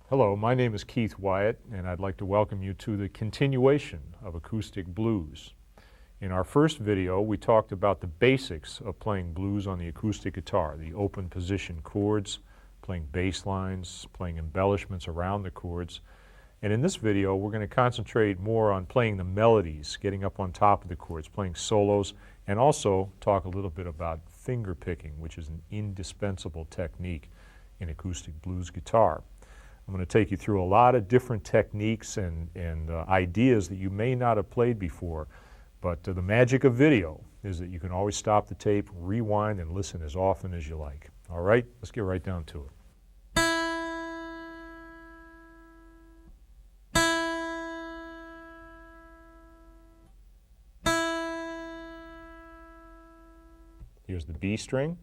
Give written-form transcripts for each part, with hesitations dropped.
Hello, my name is Keith Wyatt, and I'd like to welcome you to the continuation of Acoustic Blues. In our first video, we talked about the basics of playing blues on the acoustic guitar, the open position chords, playing bass lines, playing embellishments around the chords. And in this video, we're going to concentrate more on playing the melodies, getting up on top of the chords, playing solos, and also talk a little bit about finger picking, which is an indispensable technique in acoustic blues guitar. I'm going to take you through a lot of different techniques and ideas that you may not have played before, but the magic of video is that you can always stop the tape, rewind, and listen as often as you like. All right, let's get right down to it. Here's the B string.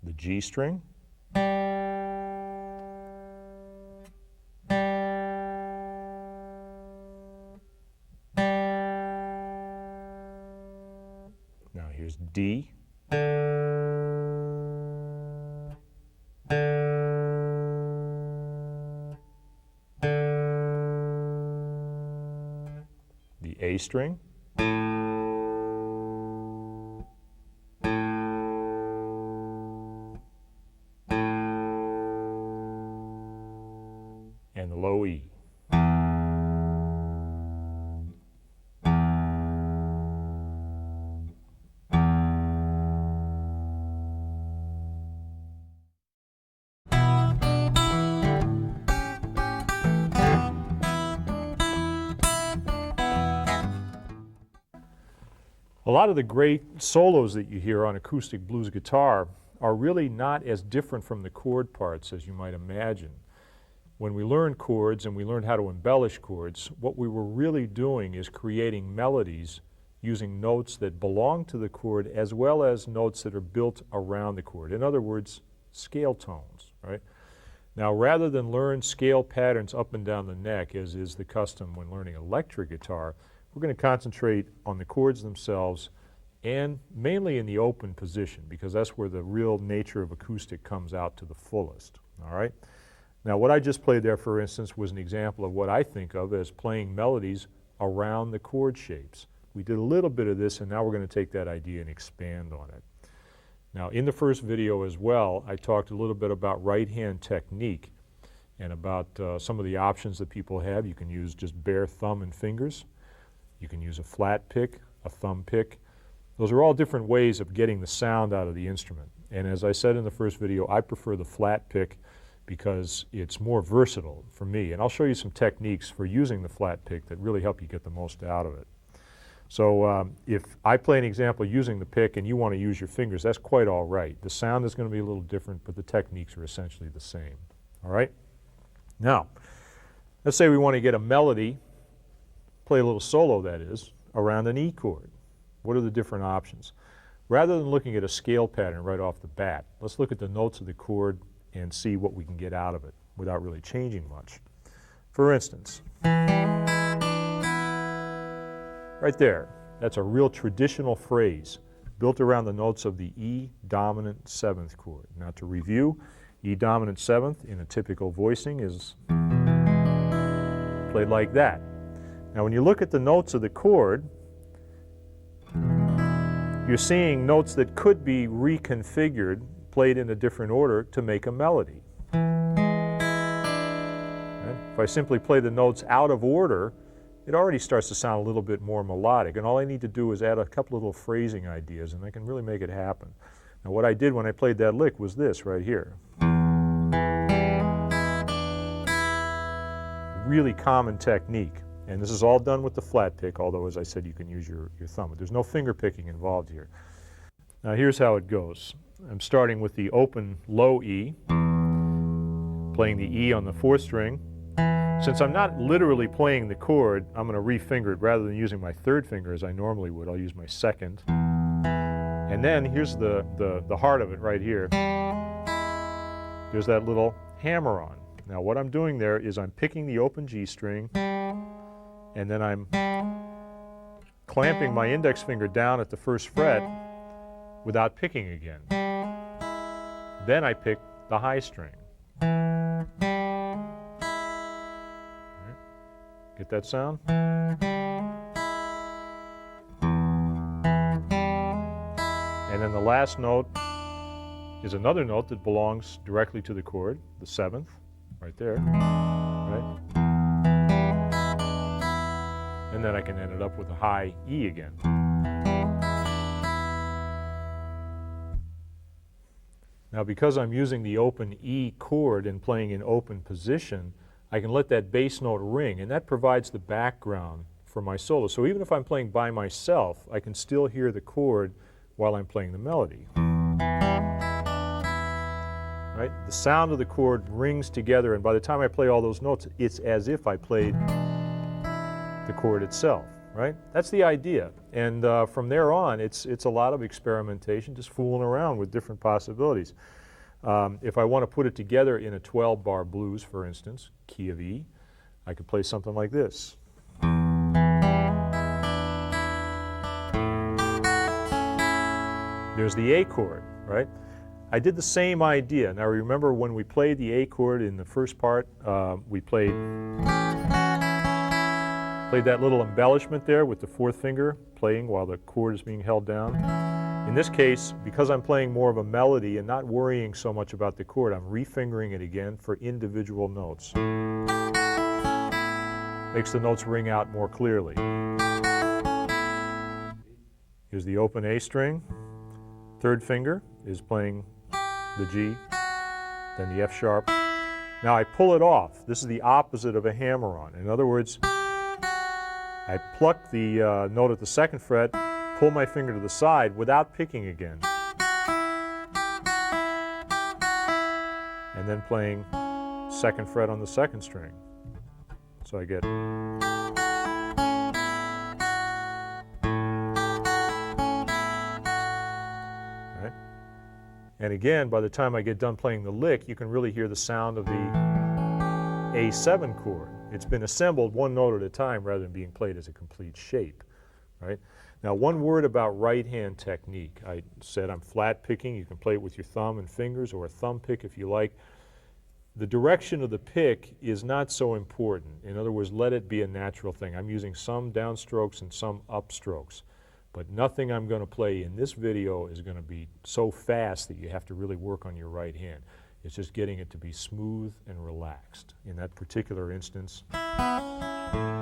The G string. Now here's D. The A string. And the low E. A lot of the great solos that you hear on acoustic blues guitar are really not as different from the chord parts as you might imagine. When we learned chords and we learned how to embellish chords, what we were really doing is creating melodies using notes that belong to the chord as well as notes that are built around the chord. In other words, scale tones, right? Now, rather than learn scale patterns up and down the neck, as is the custom when learning electric guitar, we're going to concentrate on the chords themselves and mainly in the open position, because that's where the real nature of acoustic comes out to the fullest, all right? Now, what I just played there, for instance, was an example of what I think of as playing melodies around the chord shapes. We did a little bit of this, and now we're going to take that idea and expand on it. Now, in the first video as well, I talked a little bit about right-hand technique and about some of the options that people have. You can use just bare thumb and fingers. You can use a flat pick, a thumb pick. Those are all different ways of getting the sound out of the instrument. And as I said in the first video, I prefer the flat pick because it's more versatile for me. And I'll show you some techniques for using the flat pick that really help you get the most out of it. So if I play an example using the pick and you want to use your fingers, that's quite all right. The sound is going to be a little different, but the techniques are essentially the same. All right? Now, let's say we want to get a melody, play a little solo, that is, around an E chord. What are the different options? Rather than looking at a scale pattern right off the bat, let's look at the notes of the chord and see what we can get out of it without really changing much. For instance, right there, that's a real traditional phrase built around the notes of the E dominant 7th chord. Now to review, E dominant 7th in a typical voicing is played like that. Now when you look at the notes of the chord, you're seeing notes that could be reconfigured, played in a different order to make a melody. Right? If I simply play the notes out of order, it already starts to sound a little bit more melodic, and all I need to do is add a couple little phrasing ideas and I can really make it happen. Now what I did when I played that lick was this right here. Really common technique. And this is all done with the flat pick, although as I said you can use your thumb. But there's no finger picking involved here. Now here's how it goes. I'm starting with the open low E, playing the E on the 4th string. Since I'm not literally playing the chord, I'm going to re-finger it. Rather than using my 3rd finger as I normally would, I'll use my 2nd. And then here's the heart of it right here. There's that little hammer-on. Now what I'm doing there is I'm picking the open G string, and then I'm clamping my index finger down at the first fret without picking again. Then I pick the high string. Right. Get that sound? And then the last note is another note that belongs directly to the chord, the 7th, right there, right? And then I can end it up with a high E again. Now, because I'm using the open E chord and playing in open position, I can let that bass note ring, and that provides the background for my solo. So even if I'm playing by myself, I can still hear the chord while I'm playing the melody. Right? The sound of the chord rings together, and by the time I play all those notes, it's as if I played the chord itself. Right? That's the idea. And from there on, it's a lot of experimentation, just fooling around with different possibilities. If I want to put it together in a 12-bar blues, for instance, key of E, I could play something like this. There's the A chord, right? I did the same idea. Now remember when we played the A chord in the first part, we played that little embellishment there with the 4th finger playing while the chord is being held down. In this case, because I'm playing more of a melody and not worrying so much about the chord, I'm refingering it again for individual notes. Makes the notes ring out more clearly. Here's the open A string. 3rd finger is playing the G, then the F sharp. Now I pull it off. This is the opposite of a hammer-on. In other words, I pluck the note at the 2nd fret, pull my finger to the side without picking again. And then playing 2nd fret on the 2nd string. So I get. Right? And again, by the time I get done playing the lick, you can really hear the sound of the A7 chord. It's been assembled one note at a time rather than being played as a complete shape, right? Now, one word about right-hand technique. I said I'm flat picking. You can play it with your thumb and fingers or a thumb pick if you like. The direction of the pick is not so important. In other words, let it be a natural thing. I'm using some downstrokes and some upstrokes, but nothing I'm going to play in this video is going to be so fast that you have to really work on your right hand. It's just getting it to be smooth and relaxed. In that particular instance, I'm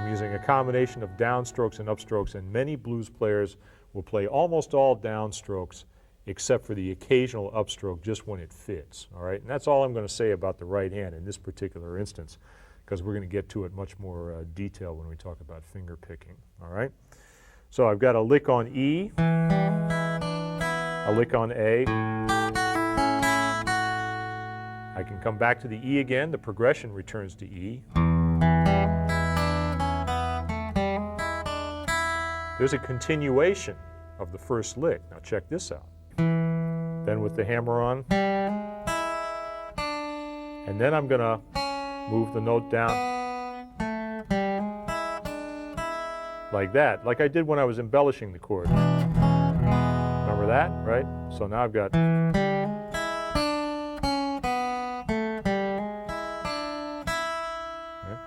using a combination of downstrokes and upstrokes, and many blues players will play almost all downstrokes except for the occasional upstroke just when it fits, all right? And that's all I'm going to say about the right hand in this particular instance, because we're going to get to it much more detail when we talk about finger picking, all right? So I've got a lick on E, a lick on A. I can come back to the E again. The progression returns to E. There's a continuation of the first lick. Now check this out. Then with the hammer-on. And then I'm going to move the note down like that, like I did when I was embellishing the chord. Remember that, right? So now I've got. Okay.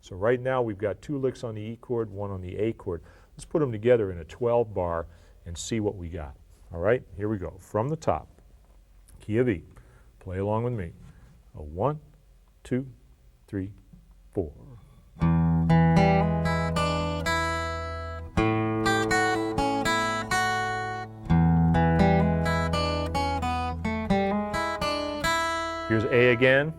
So right now we've got 2 licks on the E chord, 1 on the A chord. Let's put them together in a 12 bar and see what we got. All right, here we go. From the top, key of E. Play along with me. A 1, 2, 3, 4. Here's A again.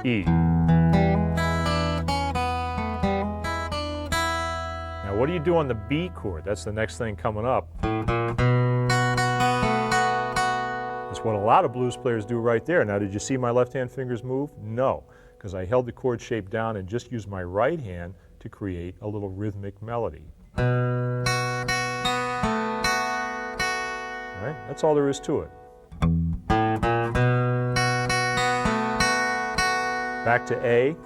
E. Now what do you do on the B chord? That's the next thing coming up. That's what a lot of blues players do right there. Now, did you see my left-hand fingers move? No, because I held the chord shape down and just used my right hand to create a little rhythmic melody. All right, that's all there is to it. back to A,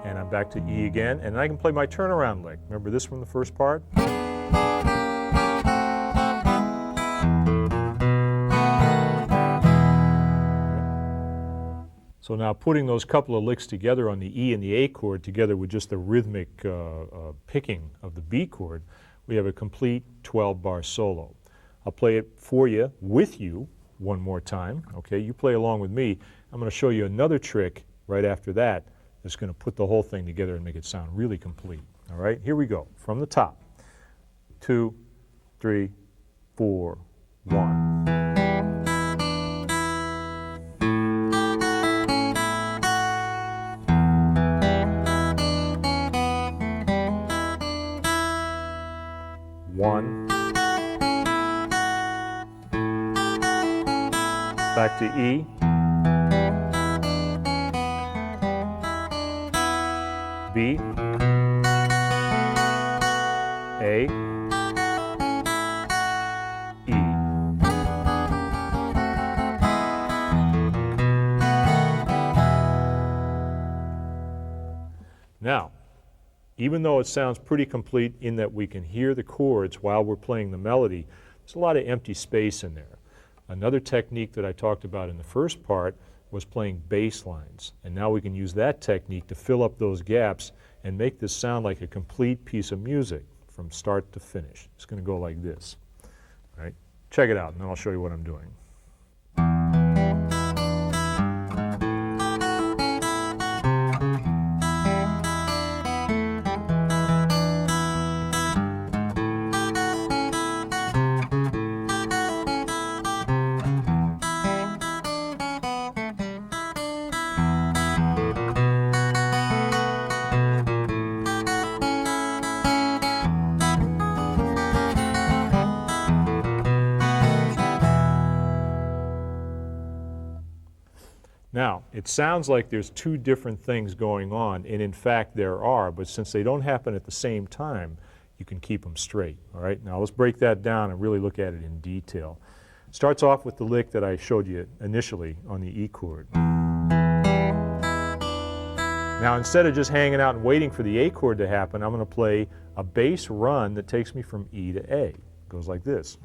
and I'm back to E again, and I can play my turnaround lick. Remember this from the first part? So now putting those couple of licks together on the E and the A chord together with just the rhythmic picking of the B chord, we have a complete 12-bar solo. I'll play it for you, with you, one more time. Okay, you play along with me. I'm going to show you another trick right after that that's going to put the whole thing together and make it sound really complete. All right, here we go. From the top. 2, 3, 4, 1. One, back to E, B, A, E. Now, even though it sounds pretty complete in that we can hear the chords while we're playing the melody, there's a lot of empty space in there. Another technique that I talked about in the first part was playing bass lines, and now we can use that technique to fill up those gaps and make this sound like a complete piece of music from start to finish. It's going to go like this. All right? Check it out, and then I'll show you what I'm doing. Now, it sounds like there's two different things going on, and in fact there are, but since they don't happen at the same time, you can keep them straight. All right, now let's break that down and really look at it in detail. It starts off with the lick that I showed you initially on the E chord. Now, instead of just hanging out and waiting for the A chord to happen, I'm going to play a bass run that takes me from E to A. It goes like this.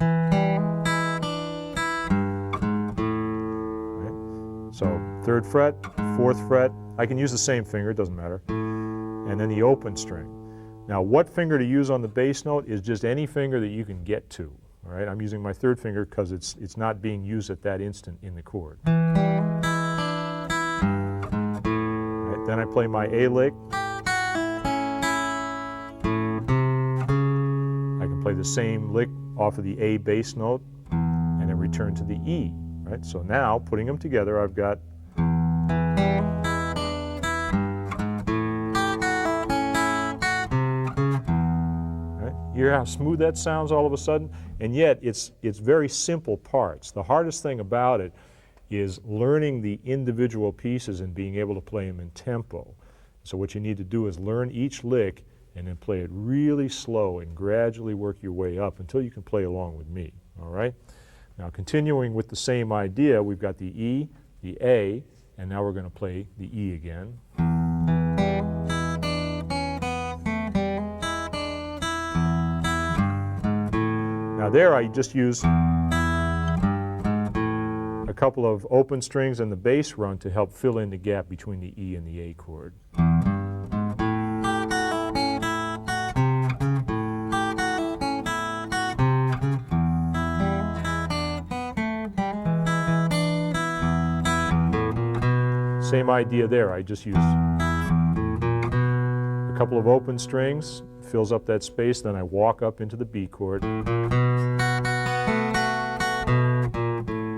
So 3rd fret, 4th fret, I can use the same finger, it doesn't matter, and then the open string. Now what finger to use on the bass note is just any finger that you can get to. All right, I'm using my 3rd finger because it's not being used at that instant in the chord. All right, then I play my A lick. I can play the same lick off of the A bass note and then return to the E. Right, so now, putting them together, I've got right, hear how smooth that sounds all of a sudden? And yet, it's very simple parts. The hardest thing about it is learning the individual pieces and being able to play them in tempo. So what you need to do is learn each lick and then play it really slow and gradually work your way up until you can play along with me, all right? Now, continuing with the same idea, we've got the E, the A, and now we're going to play the E again. Now there I just use a couple of open strings and the bass run to help fill in the gap between the E and the A chord. Same idea there. I just use a couple of open strings, fills up that space, then I walk up into the B chord,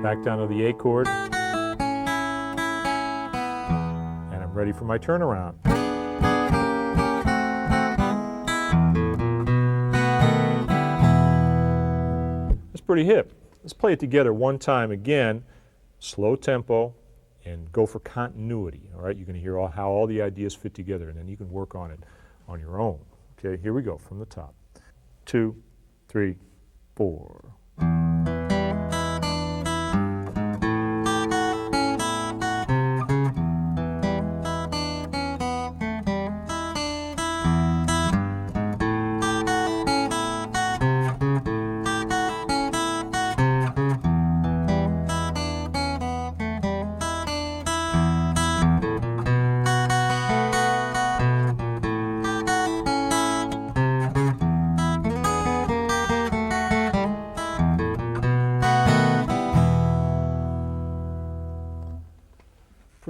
back down to the A chord, and I'm ready for my turnaround. That's pretty hip. Let's play it together one time again, slow tempo, and go for continuity, all right? You're going to hear how all the ideas fit together, and then you can work on it on your own. Okay, here we go from the top. 2, 3, 4.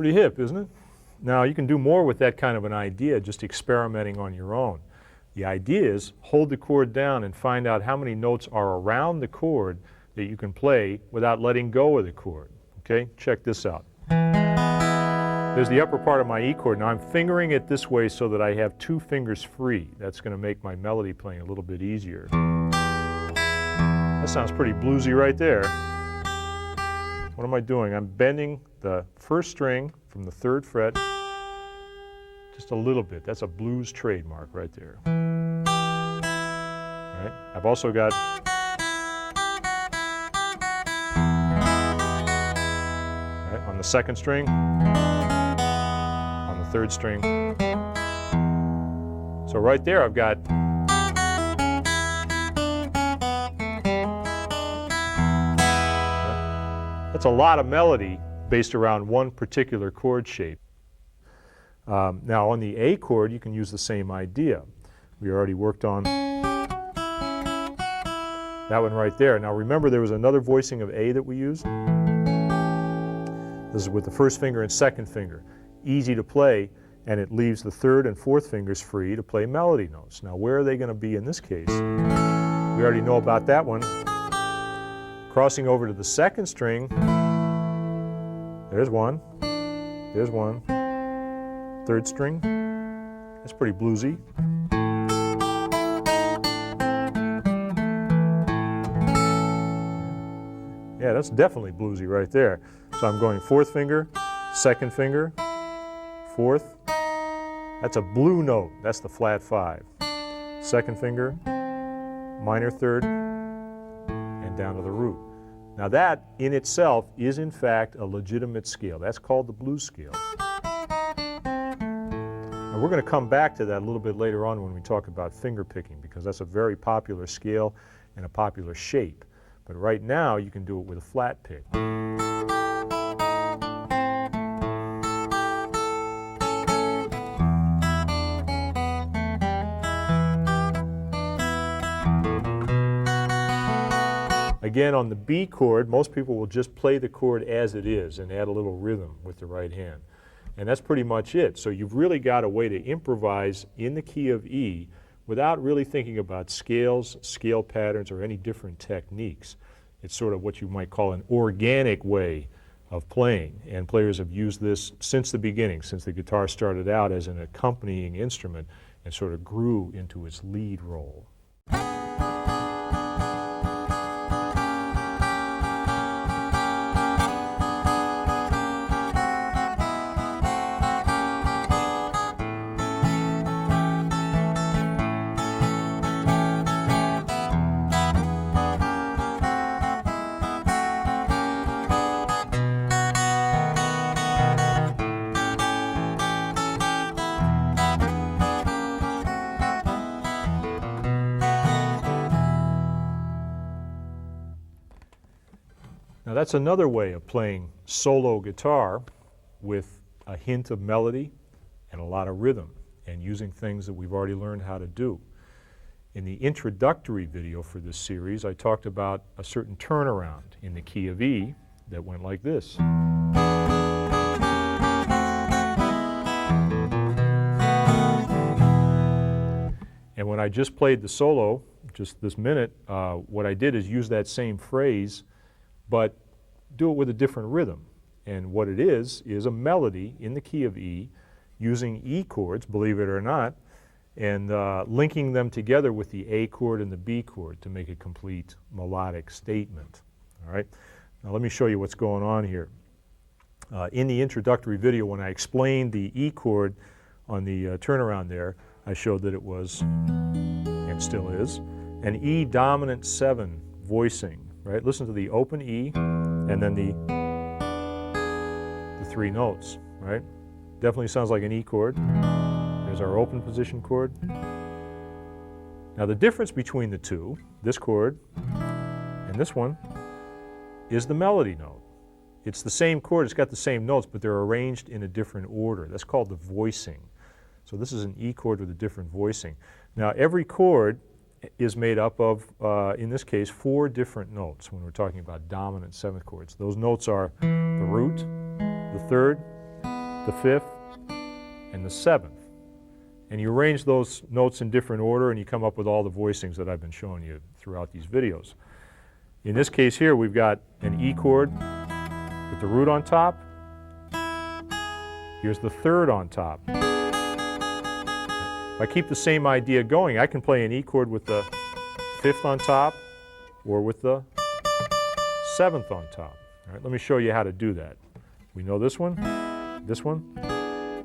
Pretty hip, isn't it? Now you can do more with that kind of an idea, just experimenting on your own. The idea is hold the chord down and find out how many notes are around the chord that you can play without letting go of the chord. Okay, check this out. There's the upper part of my E chord. Now I'm fingering it this way so that I have 2 fingers free. That's going to make my melody playing a little bit easier. That sounds pretty bluesy right there. What am I doing? I'm bending the 1st string from the 3rd fret just a little bit. That's a blues trademark right there. All right. I've also got on the 2nd string, on the 3rd string. So right there I've got that's a lot of melody based around one particular chord shape. Now on the A chord you can use the same idea. We already worked on that one right there. Now remember there was another voicing of A that we used. This is with the 1st finger and 2nd finger. Easy to play, and it leaves the 3rd and 4th fingers free to play melody notes. Now where are they going to be in this case? We already know about that one. Crossing over to the 2nd string, there's one, 3rd string, that's pretty bluesy. Yeah, that's definitely bluesy right there. So I'm going 4th finger, 2nd finger, 4th. That's a blue note. That's the flat 5. 2nd finger, minor 3rd, and down to the root. Now that in itself is in fact a legitimate scale. That's called the blues scale. And we're going to come back to that a little bit later on when we talk about finger picking, because that's a very popular scale and a popular shape. But right now you can do it with a flat pick. Again, on the B chord, most people will just play the chord as it is and add a little rhythm with the right hand. And that's pretty much it. So you've really got a way to improvise in the key of E without really thinking about scales, scale patterns, or any different techniques. It's sort of what you might call an organic way of playing. And players have used this since the beginning, since the guitar started out as an accompanying instrument and sort of grew into its lead role. Now that's another way of playing solo guitar with a hint of melody and a lot of rhythm and using things that we've already learned how to do. In the introductory video for this series, I talked about a certain turnaround in the key of E that went like this. And when I just played the solo, just this minute, what I did is use that same phrase, but do it with a different rhythm. And what it is a melody in the key of E using E chords, believe it or not, and linking them together with the A chord and the B chord to make a complete melodic statement. All right? Now let me show you what's going on here. In the introductory video, when I explained the E chord on the turnaround there, I showed that it was, and still is, an E dominant 7 voicing. Right? Listen to the open E and then the 3 notes, right? Definitely sounds like an E chord. There's our open position chord. Now the difference between the two, this chord and this one, is the melody note. It's the same chord, it's got the same notes, but they're arranged in a different order. That's called the voicing. So this is an E chord with a different voicing. Now every chord is made up of, in this case, 4 different notes when we're talking about dominant 7th chords. Those notes are the root, the 3rd, the 5th, and the 7th. And you arrange those notes in different order and you come up with all the voicings that I've been showing you throughout these videos. In this case here, we've got an E chord with the root on top. Here's the 3rd on top. If I keep the same idea going, I can play an E chord with the 5th on top or with the 7th on top. All right, let me show you how to do that. We know this one, this one.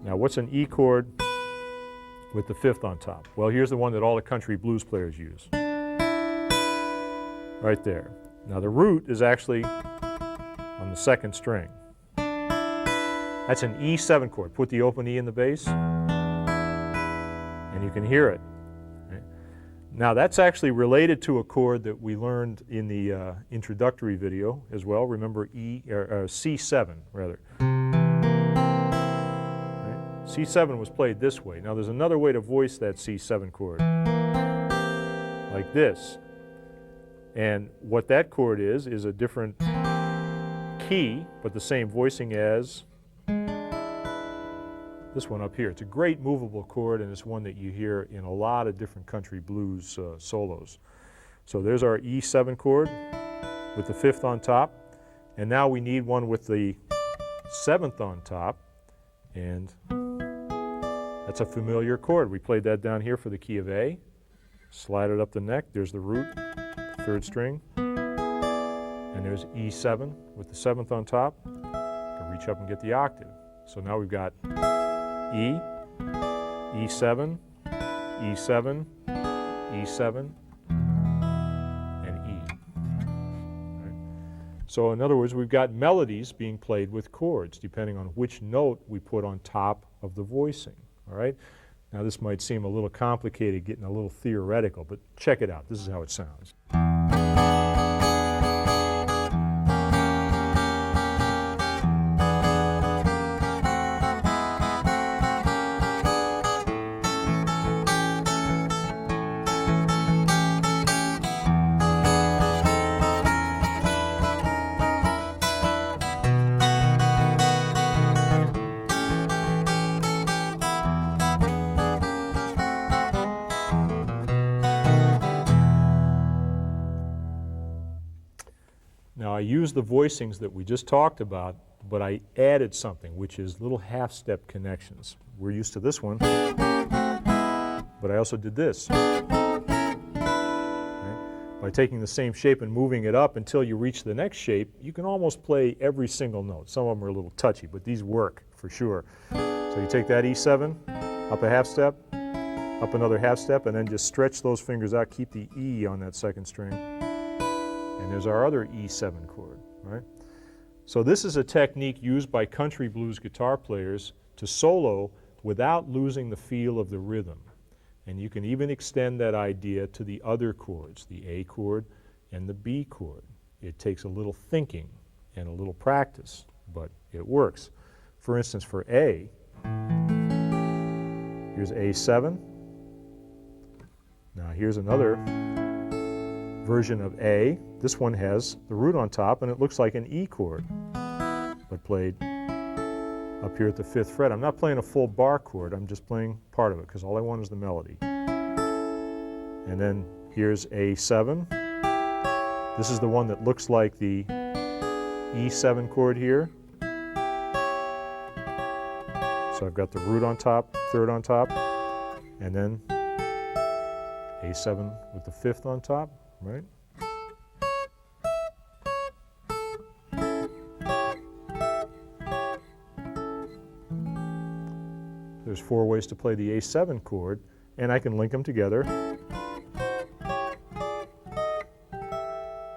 Now what's an E chord with the 5th on top? Well, here's the one that all the country blues players use. Right there. Now the root is actually on the 2nd string. That's an E7 chord. Put the open E in the bass, and you can hear it. Right? Now that's actually related to a chord that we learned in the introductory video as well. Remember C7 rather. Right? C7 was played this way. Now there's another way to voice that C7 chord, like this. And what that chord is a different key, but the same voicing as this one up here. It's a great movable chord, and it's one that you hear in a lot of different country blues solos. So there's our E7 chord with the 5th on top, and now we need one with the 7th on top, and that's a familiar chord. We played that down here for the key of A. Slide it up the neck. There's the root, 3rd string, and there's E7 with the 7th on top. You can reach up and get the octave. So now we've got E, E7, E7, E7, and E. Right? So in other words, we've got melodies being played with chords depending on which note we put on top of the voicing. All right? Now this might seem a little complicated, getting a little theoretical, but check it out. This is how it sounds. Now I use the voicings that we just talked about, but I added something, which is little half-step connections. We're used to this one, but I also did this. Okay? By taking the same shape and moving it up until you reach the next shape, you can almost play every single note. Some of them are a little touchy, but these work for sure. So you take that E7, up a half step, up another half step, and then just stretch those fingers out, keep the E on that 2nd string. And there's our other E7 chord, right? So this is a technique used by country blues guitar players to solo without losing the feel of the rhythm. And you can even extend that idea to the other chords, the A chord and the B chord. It takes a little thinking and a little practice, but it works. For instance, for A, here's A7. Now here's another version of A. This one has the root on top, and it looks like an E chord, but played up here at the 5th fret. I'm not playing a full bar chord, I'm just playing part of it, because all I want is the melody. And then here's A7. This is the one that looks like the E7 chord here. So I've got the root on top, 3rd on top, and then A7 with the 5th on top, right? There's 4 ways to play the A7 chord, and I can link them together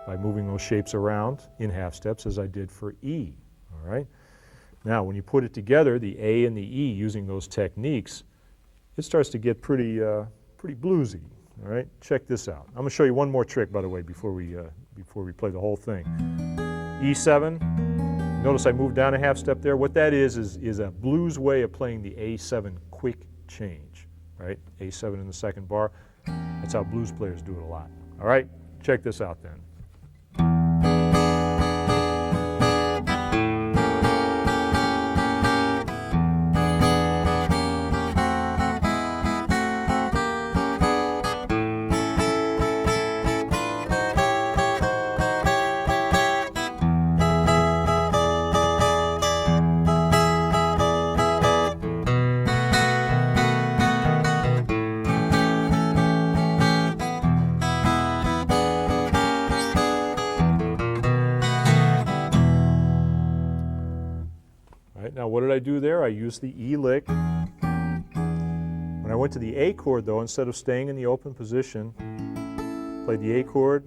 by moving those shapes around in half steps as I did for E, all right? Now, when you put it together, the A and the E, using those techniques, it starts to get pretty bluesy, all right? Check this out. I'm going to show you one more trick, by the way, before we play the whole thing. E7. Notice I moved down a half step there. What that is a blues way of playing the A7 quick change, right? A7 in the 2nd bar. That's how blues players do it a lot. All right, check this out then. now what did I do there? I used the E lick. When I went to the A chord though, instead of staying in the open position, played the A chord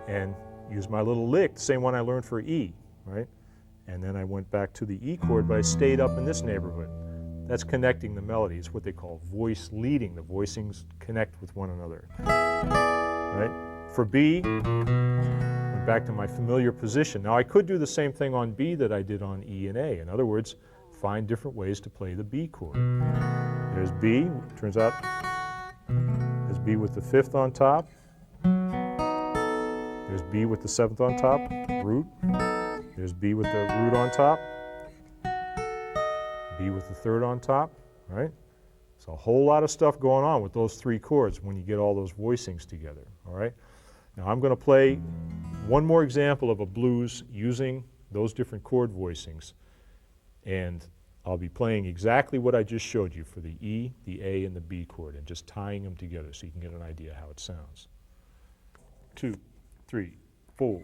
and used my little lick, the same one I learned for E, right? And then I went back to the E chord, but I stayed up in this neighborhood. That's connecting the melody. It's what they call voice leading. The voicings connect with one another, right? For B, went back to my familiar position. Now I could do the same thing on B that I did on E and A. In other words, find different ways to play the B chord. There's B, turns out there's B with the 5th on top. There's B with the 7th on top, root. There's B with the root on top. B with the 3rd on top, right? So a whole lot of stuff going on with those 3 chords when you get all those voicings together, all right? Now I'm going to play one more example of a blues using those different chord voicings, and I'll be playing exactly what I just showed you for the E, the A, and the B chord, and just tying them together so you can get an idea how it sounds. 2, 3, 4.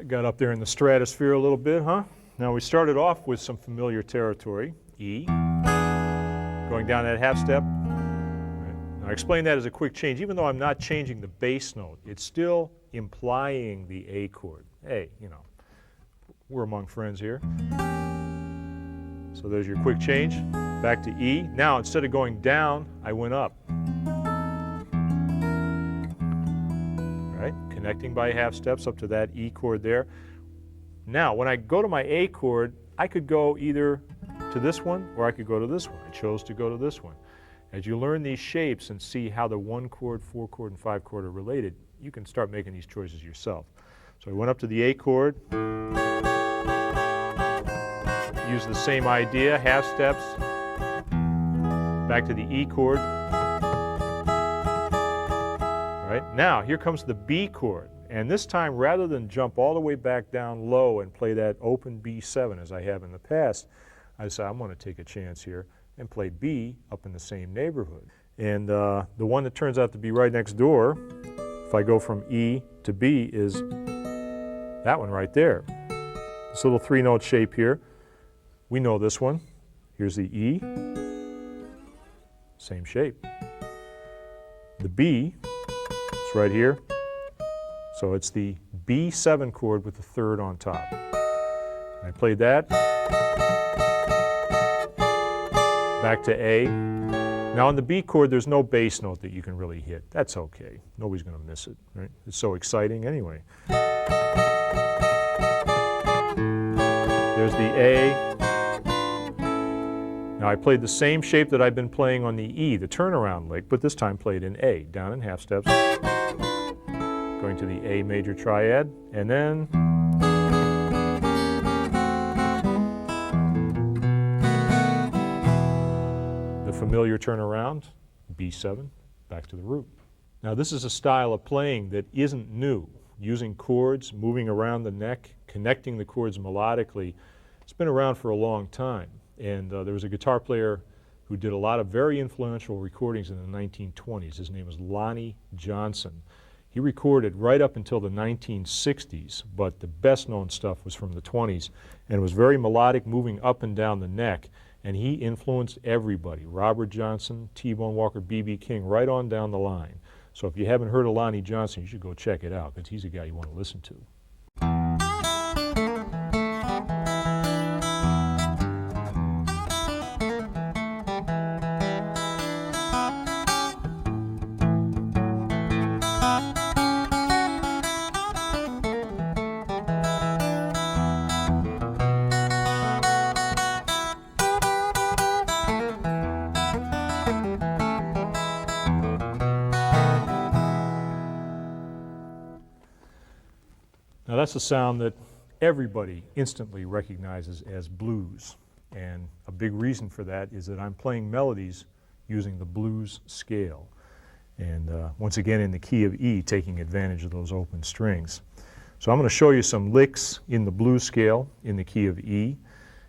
Got up there in the stratosphere a little bit, huh? Now we started off with some familiar territory, E, going down that half step. Now I explained that as a quick change. Even though I'm not changing the bass note, it's still implying the A chord. Hey, you know, we're among friends here. So there's your quick change, back to E. Now instead of going down, I went up. Right? Connecting by half steps up to that E chord there. Now, when I go to my A chord, I could go either to this one or I could go to this one. I chose to go to this one. As you learn these shapes and see how the 1 chord, 4 chord, and 5 chord are related, you can start making these choices yourself. So I went up to the A chord, used the same idea, half steps, back to the E chord. Right? Now, here comes the B chord. And this time, rather than jump all the way back down low and play that open B7 as I have in the past, I decided I'm going to take a chance here and play B up in the same neighborhood. And the one that turns out to be right next door, if I go from E to B, is that one right there. This little 3-note shape here. We know this one. Here's the E. Same shape. The B, it's right here. So it's the B7 chord with the 3rd on top. I played that. Back to A. Now on the B chord, there's no bass note that you can really hit. That's okay. Nobody's going to miss it, right? It's so exciting anyway. There's the A. Now I played the same shape that I've been playing on the E, the turnaround lick, but this time played in A, down in half steps. Going to the A major triad, and then the familiar turnaround, B7, back to the root. Now this is a style of playing that isn't new. Using chords, moving around the neck, connecting the chords melodically. It's been around for a long time. And there was a guitar player who did a lot of very influential recordings in the 1920s. His name was Lonnie Johnson. He recorded right up until the 1960s, but the best known stuff was from the 20s, and it was very melodic, moving up and down the neck, and he influenced everybody. Robert Johnson, T-Bone Walker, B.B. King, right on down the line. So if you haven't heard of Lonnie Johnson, you should go check it out, because he's a guy you want to listen to. that's a sound that everybody instantly recognizes as blues. And a big reason for that is that I'm playing melodies using the blues scale. And once again in the key of E, taking advantage of those open strings. So I'm going to show you some licks in the blues scale in the key of E.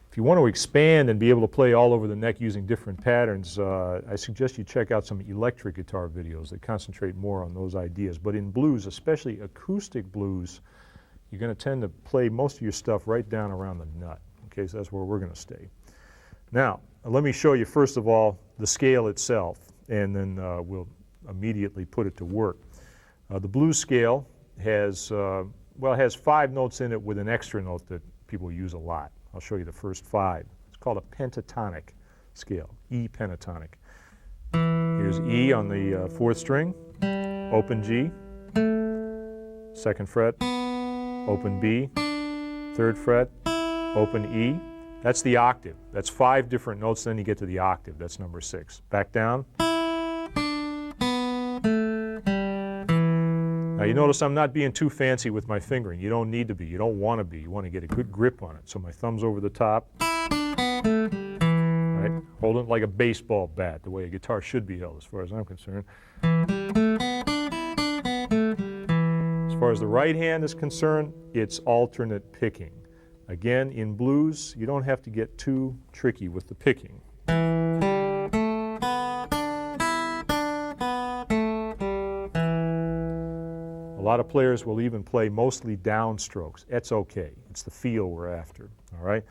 If you want to expand and be able to play all over the neck using different patterns, I suggest you check out some electric guitar videos that concentrate more on those ideas. But in blues, especially acoustic blues, you're going to tend to play most of your stuff right down around the nut. Okay, so that's where we're going to stay. Now, let me show you first of all the scale itself, and then we'll immediately put it to work. The blues scale has, well, it has 5 notes in it with an extra note that people use a lot. I'll show you the first 5. It's called a pentatonic scale, E pentatonic. Here's E on the 4th string, open G, 2nd fret, open B, 3rd fret, open E. That's the octave. That's 5 different notes, then you get to the octave. That's number 6. Back down. Now you notice I'm not being too fancy with my fingering. You don't need to be. You don't want to be. You want to get a good grip on it. So my thumb's over the top. Right? Hold it like a baseball bat, the way a guitar should be held as far as I'm concerned. As far as the right hand is concerned, it's alternate picking. Again, in blues, you don't have to get too tricky with the picking. A lot of players will even play mostly downstrokes. That's okay. It's the feel we're after. All right?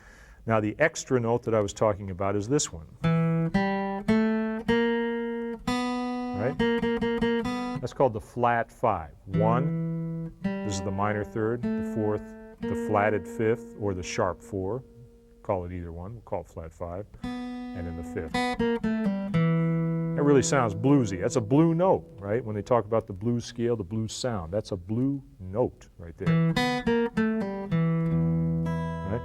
Now, the extra note that I was talking about is this one. All right? That's called the flat 5. 1, this is the minor 3rd, the 4th, the flatted 5th, or the sharp 4. Call it either one. We'll call it flat 5. And then the 5th. That really sounds bluesy. That's a blue note, right? When they talk about the blues scale, the blues sound, that's a blue note right there. Right?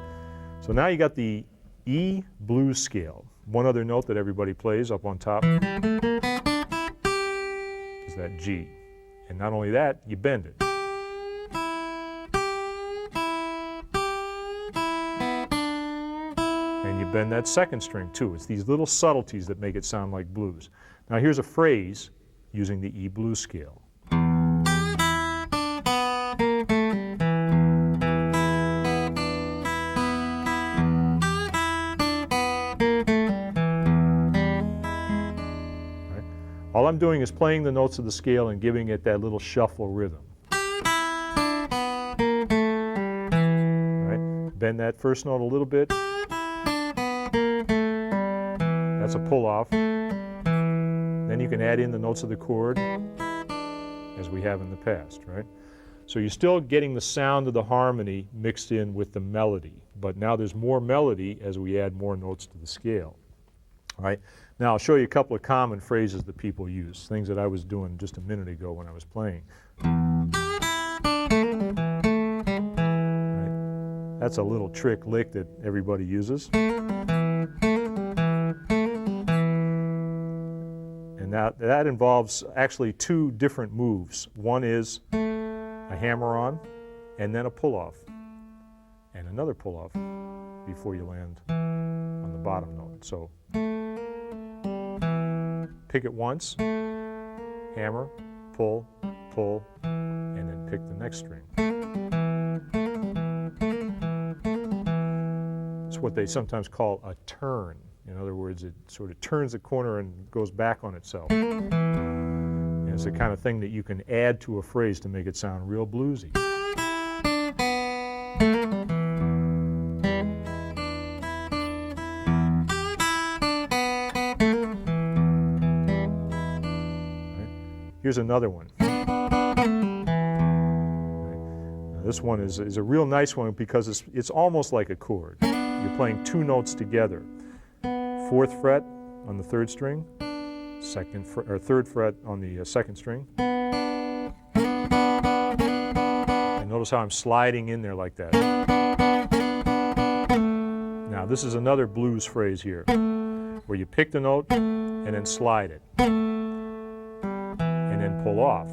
So now you got the E blues scale. One other note that everybody plays up on top is that G. And not only that, you bend it. And you bend that 2nd string too. It's these little subtleties that make it sound like blues. Now here's a phrase using the E blues scale. Right? All I'm doing is playing the notes of the scale and giving it that little shuffle rhythm. Right? Bend that first note a little bit. That's a pull-off. Then you can add in the notes of the chord as we have in the past, right? So you're still getting the sound of the harmony mixed in with the melody, but now there's more melody as we add more notes to the scale, all right? Now I'll show you a couple of common phrases that people use, things that I was doing just a minute ago when I was playing. Right? That's a little trick lick that everybody uses. Now, that involves actually 2 different moves. One is a hammer-on, and then a pull-off, and another pull-off before you land on the bottom note. So pick it once, hammer, pull, pull, and then pick the next string. It's what they sometimes call a turn. In other words, it sort of turns the corner and goes back on itself. And it's the kind of thing that you can add to a phrase to make it sound real bluesy. Right. Here's another one. Right. Now, this one is a real nice one because it's almost like a chord. You're playing 2 notes together. 4th fret on the 3rd string, 3rd fret on the 2nd string. And notice how I'm sliding in there like that. Now this is another blues phrase here, where you pick the note and then slide it, and then pull off.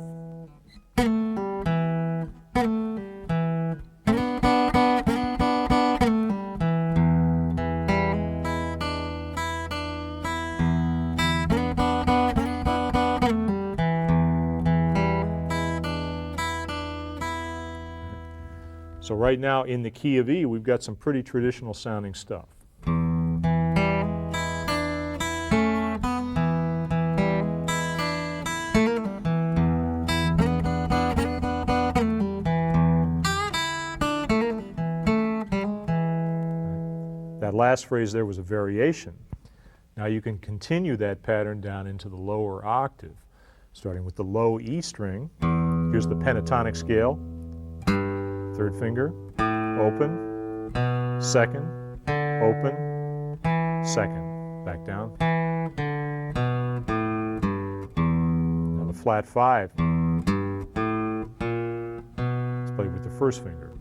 So right now in the key of E, we've got some pretty traditional sounding stuff. That last phrase there was a variation. Now you can continue that pattern down into the lower octave, starting with the low E string. Here's the pentatonic scale. Third finger, open, second, open, second, back down. Now the flat 5. Let's play with the first finger.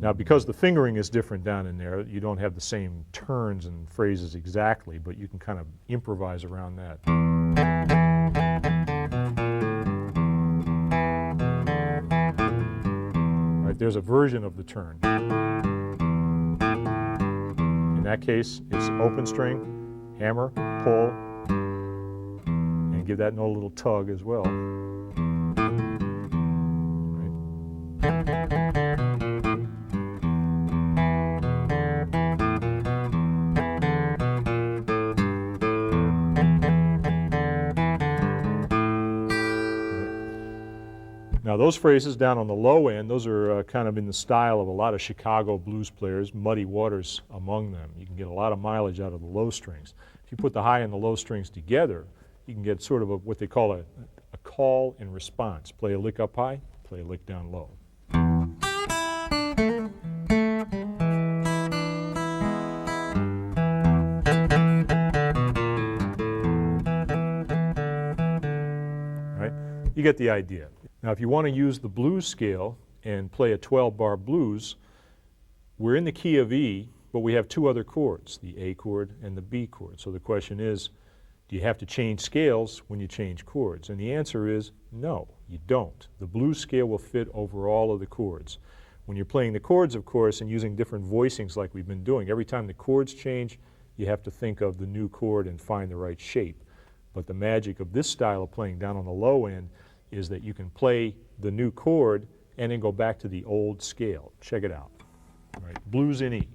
Now, because the fingering is different down in there, you don't have the same turns and phrases exactly, but you can kind of improvise around that. All right, there's a version of the turn. In that case, it's open string, hammer, pull, and give that note a little tug as well. Now those phrases down on the low end, those are kind of in the style of a lot of Chicago blues players, Muddy Waters among them. You can get a lot of mileage out of the low strings. If you put the high and the low strings together, you can get sort of what they call a call and response. Play a lick up high, play a lick down low. Right? You get the idea. Now, if you want to use the blues scale and play a 12-bar blues, we're in the key of E, but we have two other chords, the A chord and the B chord. So the question is, do you have to change scales when you change chords? And the answer is no, you don't. The blues scale will fit over all of the chords. When you're playing the chords, of course, and using different voicings like we've been doing, every time the chords change, you have to think of the new chord and find the right shape. But the magic of this style of playing down on the low end is that you can play the new chord and then go back to the old scale. Check it out. All right, blues in E.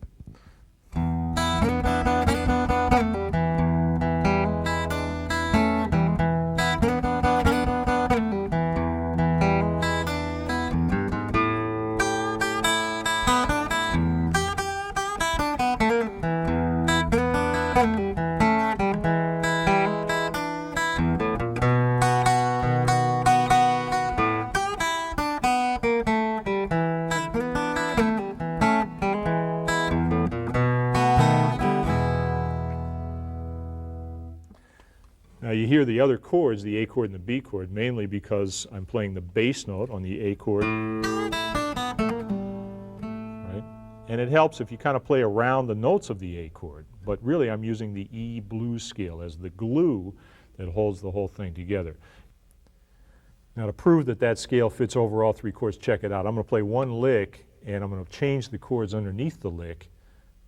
Now you hear the other chords, the A chord and the B chord, mainly because I'm playing the bass note on the A chord. Right? And it helps if you kind of play around the notes of the A chord. But really I'm using the E blues scale as the glue that holds the whole thing together. Now to prove that that scale fits over all three chords, check it out. I'm going to play one lick and I'm going to change the chords underneath the lick,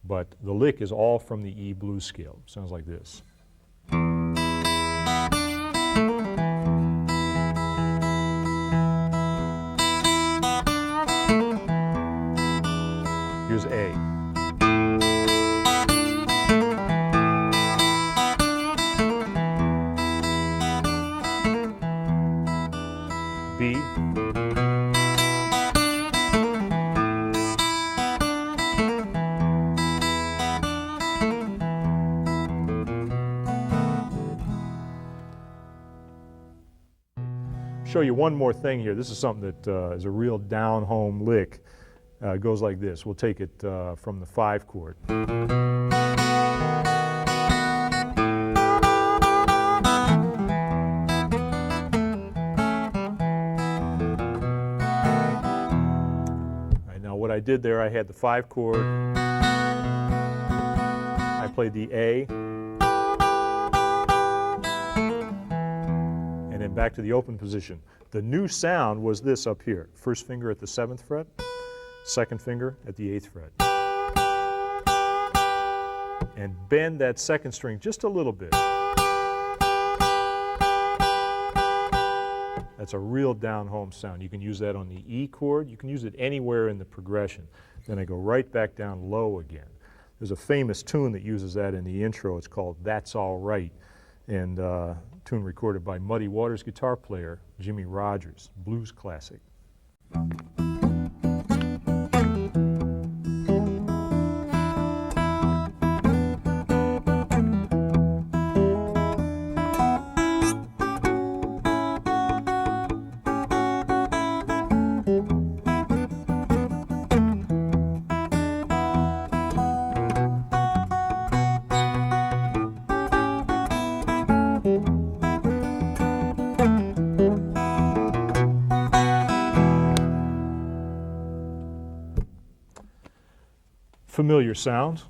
but the lick is all from the E blues scale. Sounds like this. Here's A. B. Show you one more thing here. This is something that is a real down-home lick. It goes like this. We'll take it from the 5 chord. Now what I did there, I had the 5 chord, I played the A, and then back to the open position. The new sound was this up here. First finger at the 7th fret, second finger at the 8th fret. And bend that second string just a little bit. That's a real down-home sound. You can use that on the E chord. You can use it anywhere in the progression. Then I go right back down low again. There's a famous tune that uses that in the intro. It's called That's All Right, and tune recorded by Muddy Waters guitar player Jimmy Rogers, blues classic. Familiar sound.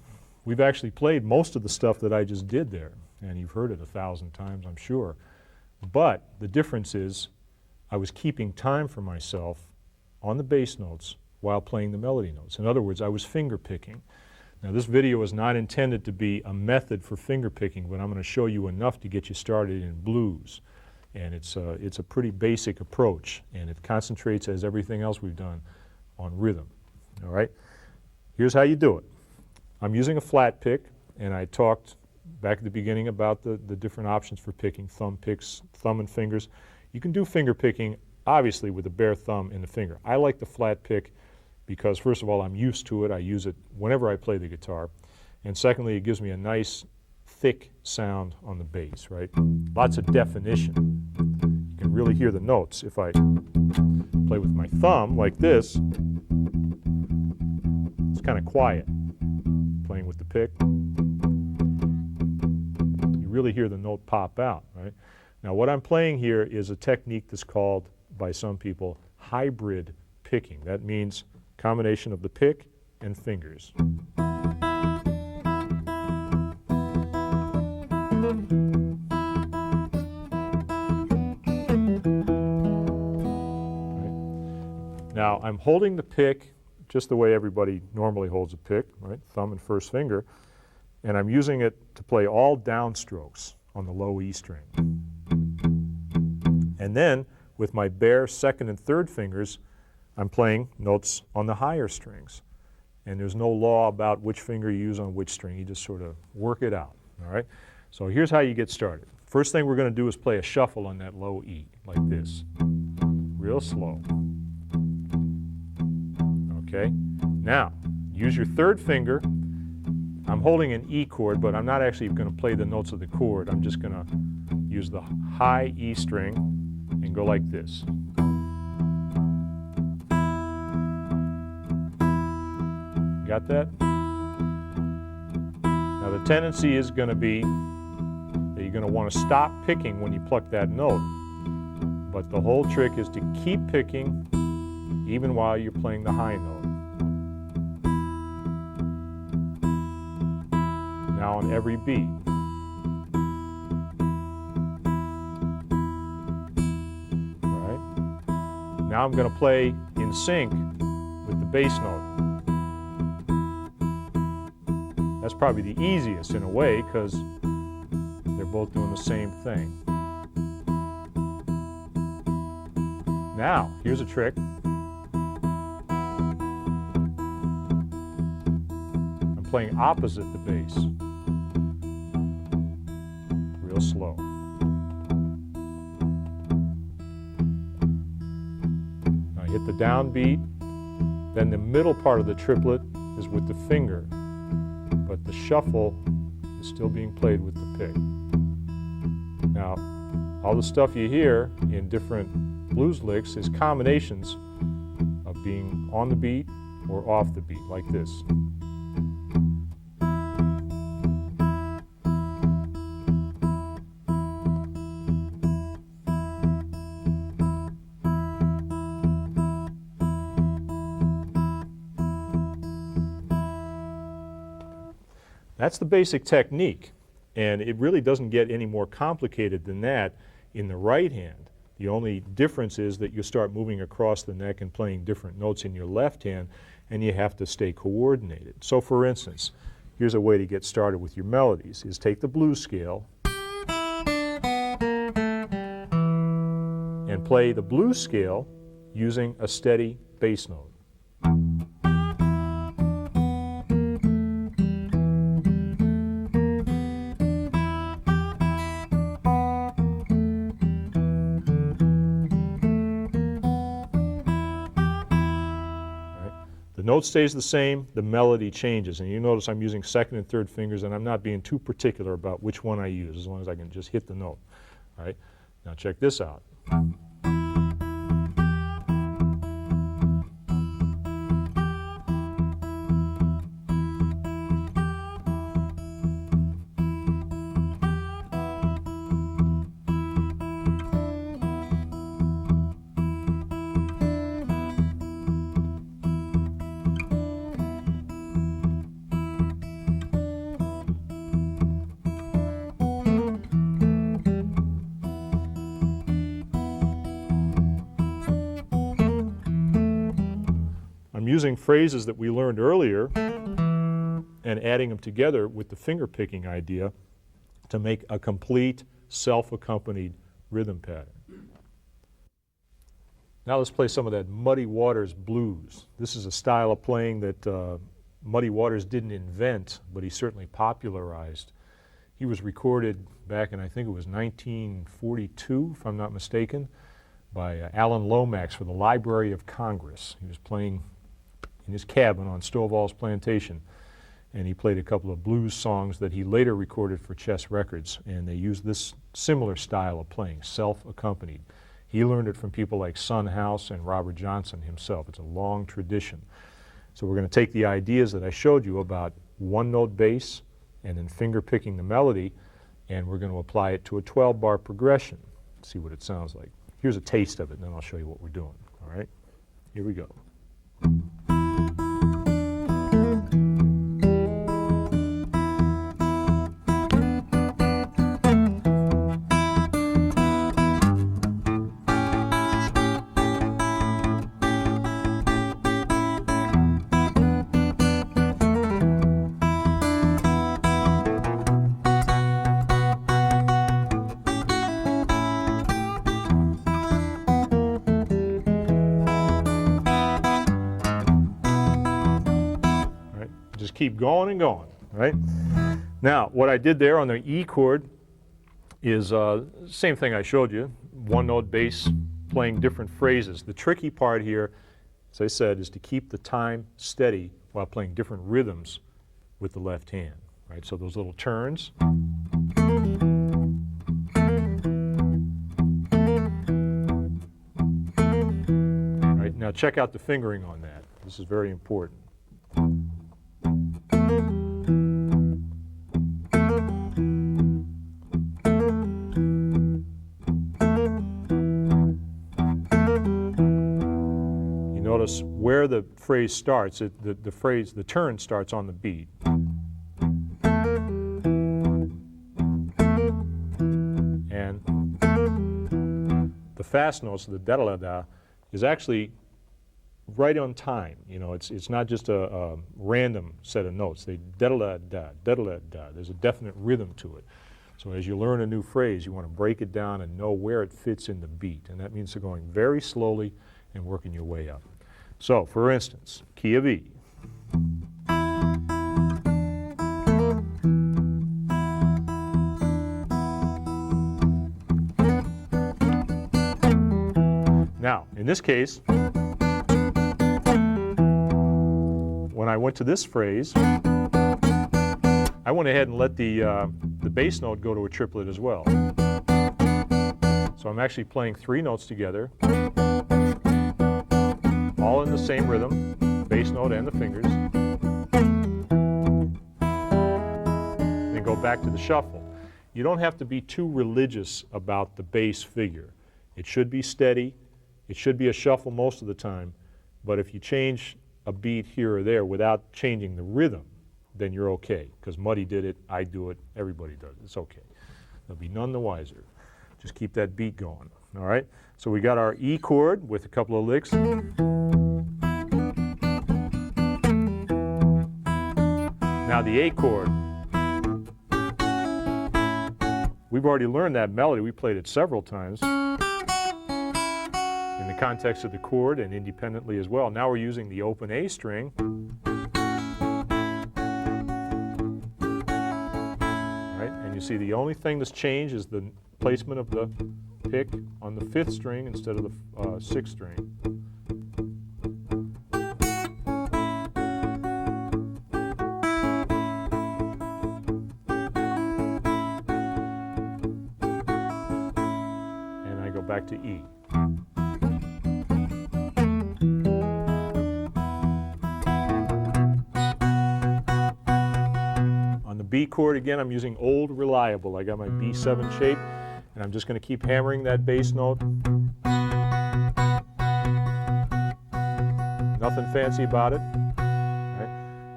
We've actually played most of the stuff that I just did there, and you've heard it 1,000 times, I'm sure. But the difference is I was keeping time for myself on the bass notes while playing the melody notes. In other words, I was finger picking. Now, this video is not intended to be a method for finger picking, but I'm going to show you enough to get you started in blues. And it's a pretty basic approach, and it concentrates, as everything else we've done, on rhythm. All right? Here's how you do it. I'm using a flat pick, and I talked back at the beginning about the different options for picking, thumb picks, thumb and fingers. You can do finger picking, obviously, with the bare thumb and the finger. I like the flat pick because, first of all, I'm used to it. I use it whenever I play the guitar. And secondly, it gives me a nice, thick sound on the bass, right? Lots of definition. You can really hear the notes. If I play with my thumb like this, it's kind of quiet. Playing with the pick, you really hear the note pop out, right? Now, what I'm playing here is a technique that's called, by some people, hybrid picking. That means combination of the pick and fingers. Right. Now, I'm holding the pick just the way everybody normally holds a pick, right? Thumb and first finger. And I'm using it to play all downstrokes on the low E string. And then, with my bare second and third fingers, I'm playing notes on the higher strings. And there's no law about which finger you use on which string. You just sort of work it out, all right? So here's how you get started. First thing we're going to do is play a shuffle on that low E, like this. Real slow. Okay? Now, use your third finger. I'm holding an E chord, but I'm not actually going to play the notes of the chord. I'm just going to use the high E string and go like this. Got that? Now, the tendency is going to be that you're going to want to stop picking when you pluck that note. But the whole trick is to keep picking even while you're playing the high note. Now on every beat. All right. Now I'm going to play in sync with the bass note. That's probably the easiest in a way because they're both doing the same thing. Now, here's a trick. I'm playing opposite the bass. Real slow. Now hit the downbeat, then the middle part of the triplet is with the finger, but the shuffle is still being played with the pick. Now, all the stuff you hear in different blues licks is combinations of being on the beat or off the beat, like this. That's the basic technique, and it really doesn't get any more complicated than that in the right hand. The only difference is that you start moving across the neck and playing different notes in your left hand, and you have to stay coordinated. So for instance, here's a way to get started with your melodies, is take the blues scale and and play the blues scale using a steady bass note. The note stays the same, the melody changes, and you notice I'm using second and third fingers, and I'm not being too particular about which one I use, as long as I can just hit the note. All right? Now check this out. I'm using phrases that we learned earlier and adding them together with the finger picking idea to make a complete self-accompanied rhythm pattern. Now let's play some of that Muddy Waters blues. This is a style of playing that Muddy Waters didn't invent, but he certainly popularized. He was recorded back in, I think it was 1942, if I'm not mistaken, by Alan Lomax for the Library of Congress. He was playing in his cabin on Stovall's plantation, and he played a couple of blues songs that he later recorded for Chess Records, and they used this similar style of playing, self-accompanied. He learned it from people like Son House and Robert Johnson himself. It's a long tradition. So we're going to take the ideas that I showed you about one-note bass and then finger picking the melody, and we're going to apply it to a 12-bar progression. See what it sounds like. Here's a taste of it, and then I'll show you what we're doing. All right? Here we go. Just keep going and going, right? Now, what I did there on the E chord is same thing I showed you, one-note bass playing different phrases. The tricky part here, as I said, is to keep the time steady while playing different rhythms with the left hand, right? So those little turns. Right, now check out the fingering on that. This is very important. Notice where the phrase starts, the turn starts on the beat. And the fast notes, the da-da-da-da, is actually right on time. You know, it's not just a random set of notes. They da-da-da-da, da-da-da-da. There's a definite rhythm to it. So as you learn a new phrase, you want to break it down and know where it fits in the beat. And that means you're going very slowly and working your way up. So, for instance, key of E. Now, in this case, when I went to this phrase, I went ahead and let the bass note go to a triplet as well. So I'm actually playing three notes together, all in the same rhythm, bass note and the fingers. Then go back to the shuffle. You don't have to be too religious about the bass figure. It should be steady. It should be a shuffle most of the time. But if you change a beat here or there without changing the rhythm, then you're okay. Because Muddy did it, I do it, everybody does it. It's okay. There'll be none the wiser. Just keep that beat going. All right? So we got our E chord with a couple of licks. Now the A chord, we've already learned that melody. We played it several times. the context of the chord and independently as well. Now we're using the open A string. Right? And you see the only thing that's changed is the placement of the pick on the 5th string instead of the 6th string. And I go back to E. On the B chord again, I'm using old reliable. I got my B7 shape, and I'm just going to keep hammering that bass note. Nothing fancy about it. Right?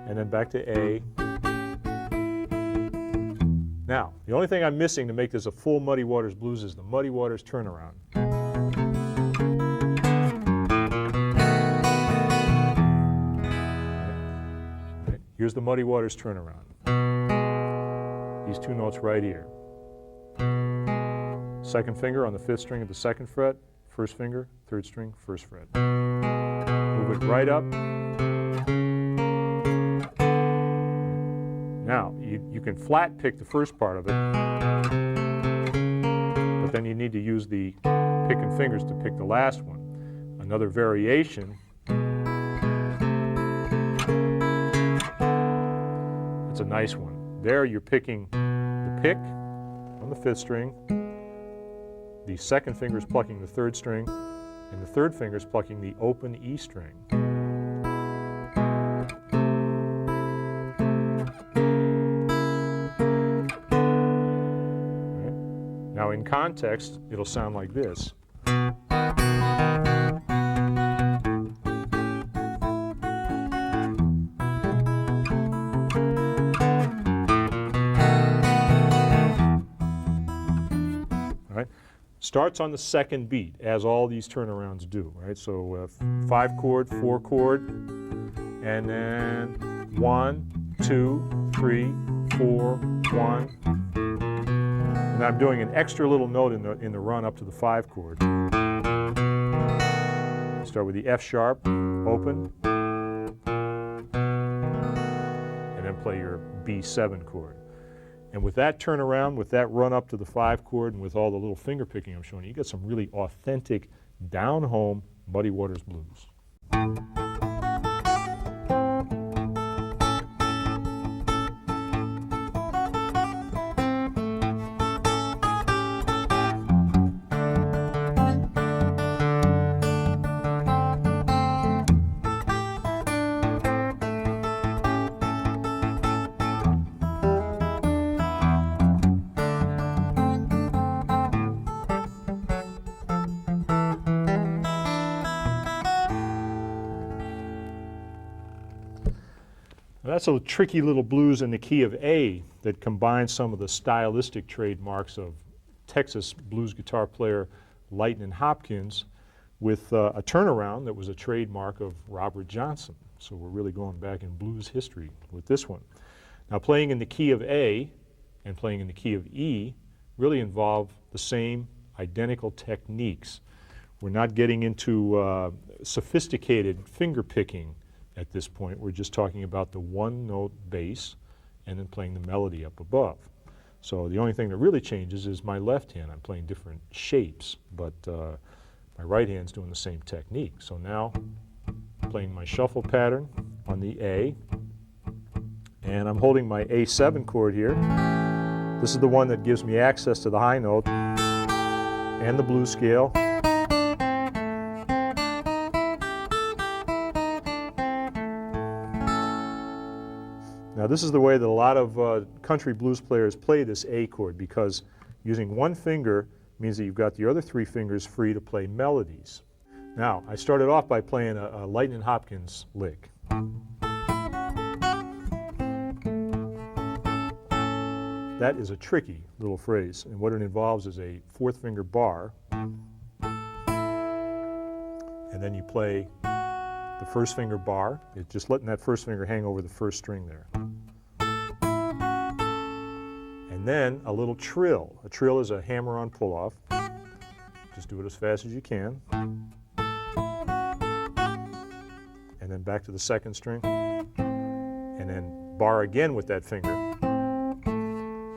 And then back to A. Now, the only thing I'm missing to make this a full Muddy Waters blues is the Muddy Waters turnaround. Right. Here's the Muddy Waters turnaround. These 2 notes right here. 2nd finger on the 5th string of the 2nd fret, 1st finger, 3rd string, 1st fret. Move it right up. Now, you can flat pick the first part of it, but then you need to use the picking fingers to pick the last one. Another variation, it's a nice one. There you're picking the pick on the 5th string, the 2nd finger is plucking the 3rd string, and the 3rd finger is plucking the open E string. Now in context, it'll sound like this. Right? Starts on the 2nd beat, as all these turnarounds do. Right? So 5 chord, 4 chord, and then 1, 2, 3, 4, 1. And I'm doing an extra little note in the run up to the 5 chord. Start with the F sharp, open, and then play your B7 chord. And with that turnaround, with that run up to the 5 chord, and with all the little finger picking I'm showing you, you get some really authentic, down-home Muddy Waters blues. That's a tricky little blues in the key of A that combines some of the stylistic trademarks of Texas blues guitar player Lightnin' Hopkins with a turnaround that was a trademark of Robert Johnson. So we're really going back in blues history with this one. Now playing in the key of A and playing in the key of E really involve the same identical techniques. We're not getting into sophisticated finger picking at this point. We're just talking about the 1-note bass and then playing the melody up above. So the only thing that really changes is my left hand. I'm playing different shapes, but my right hand's doing the same technique. So now playing my shuffle pattern on the A, and I'm holding my A7 chord here. This is the one that gives me access to the high note and the blues scale. Now this is the way that a lot of country blues players play this A chord, because using one finger means that you've got the other 3 fingers free to play melodies. Now, I started off by playing a Lightnin' Hopkins lick. That is a tricky little phrase, and what it involves is a 4th finger bar, and then you play the 1st finger bar. It's just letting that 1st finger hang over the 1st string there. And then a little trill. A trill is a hammer-on pull-off. Just do it as fast as you can. back to the second string, and then bar again with that finger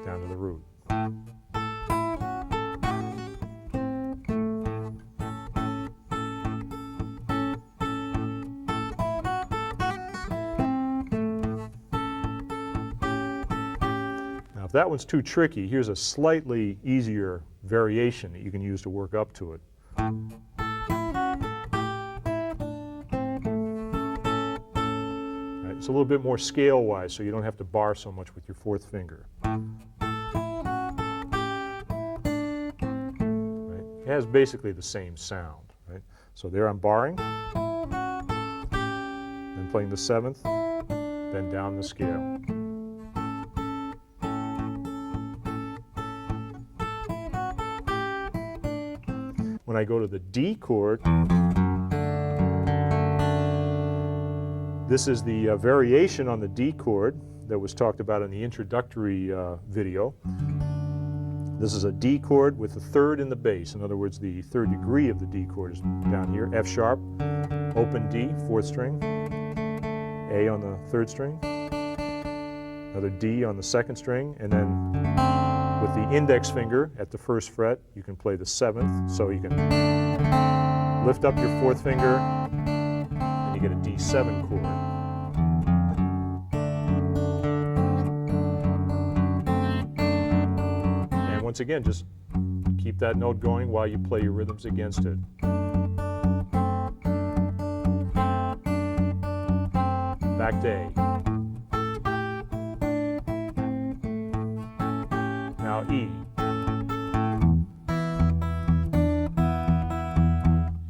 down to the root. Now, if that one's too tricky, here's a slightly easier variation that you can use to work up to it. It's a little bit more scale-wise, so you don't have to bar so much with your fourth finger. Right? It has basically the same sound. Right? So there I'm barring, then playing the seventh, then down the scale. When I go to the D chord, this is the variation on the D chord that was talked about in the introductory video. This is a D chord with the third in the bass. In other words, the third degree of the D chord is down here. F sharp, open D, fourth string, A on the third string, another D on the second string, and then with the index finger at the first fret, you can play the seventh. So you can lift up your fourth finger, and you get a D7 chord. And once again, just keep that note going while you play your rhythms against it. Back to A. Now E.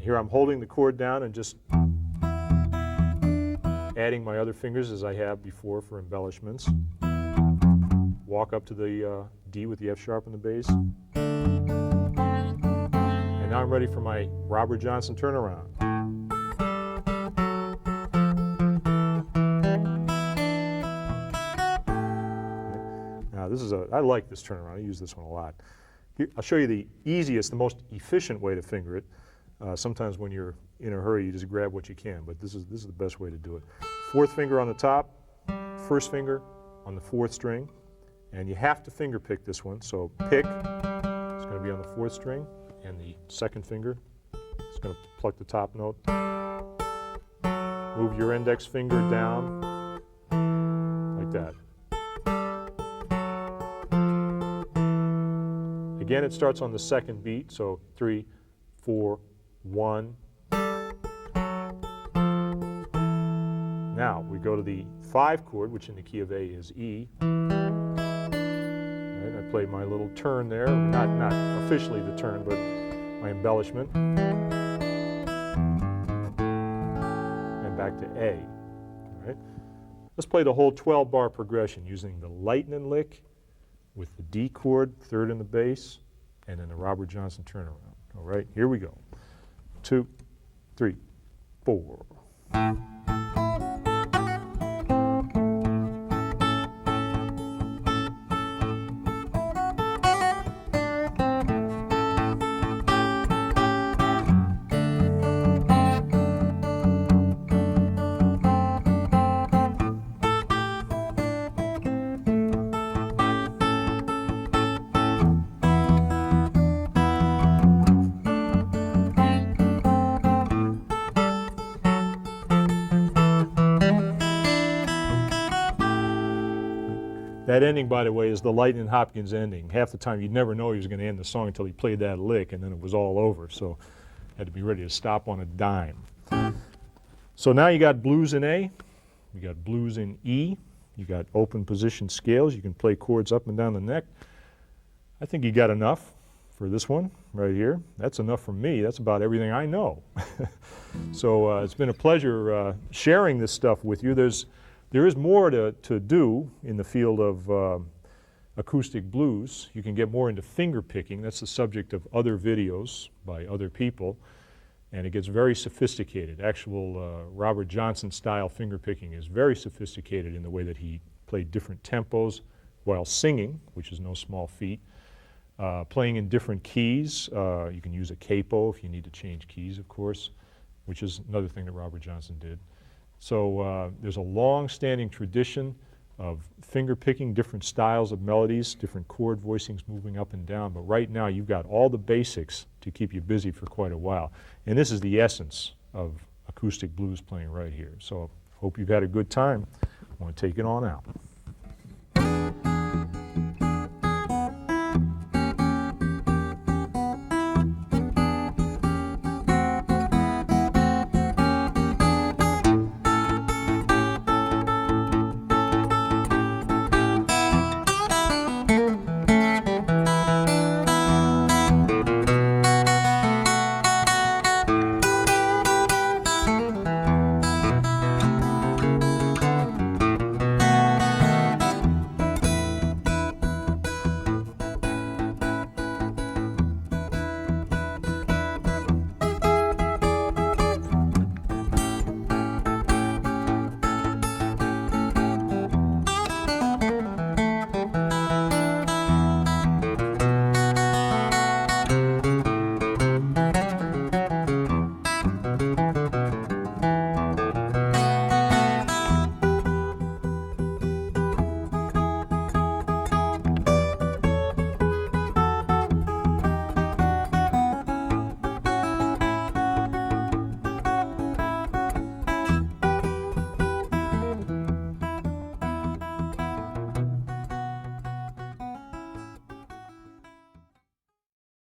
Here I'm holding the chord down and just adding my other fingers as I have before for embellishments. Walk up to the D with the F sharp in the bass. And now I'm ready for my Robert Johnson turnaround. This is I like this turnaround. I use this one a lot. Here, I'll show you the easiest, the most efficient way to finger it. Sometimes when you're in a hurry, you just grab what you can, but this is the best way to do it. Fourth finger on the top, first finger on the fourth string, and you have to finger pick this one. So pick is going to be on the fourth string, and the second finger is going to pluck the top note. Move your index finger down like that. Again, it starts on the second beat, so 3, 4, 1. Now we go to the 5 chord, which in the key of A is E. Right, I played my little turn there, not officially the turn, but my embellishment. And back to A. All right. Let's play the whole 12-bar progression using the lightning lick with the D chord, third in the bass, and then the Robert Johnson turnaround. All right, here we go. 2, 3, 4. That ending, by the way, is the Lightning Hopkins ending. Half the time you'd never know he was going to end the song until he played that lick, and then it was all over. So had to be ready to stop on a dime. So now you got blues in A, you got blues in E, you got open position scales. You can play chords up and down the neck. I think you got enough for this one right here. That's enough for me. That's about everything I know. So it's been a pleasure sharing this stuff with you. There is more to do in the field of acoustic blues. You can get more into finger picking. That's the subject of other videos by other people. And it gets very sophisticated. Actual Robert Johnson style finger picking is very sophisticated in the way that he played different tempos while singing, which is no small feat. Playing in different keys. You can use a capo if you need to change keys, of course, which is another thing that Robert Johnson did. So there's a long-standing tradition of finger picking, different styles of melodies, different chord voicings moving up and down, but right now you've got all the basics to keep you busy for quite a while. And this is the essence of acoustic blues playing right here. So hope you've had a good time. I want to take it on out.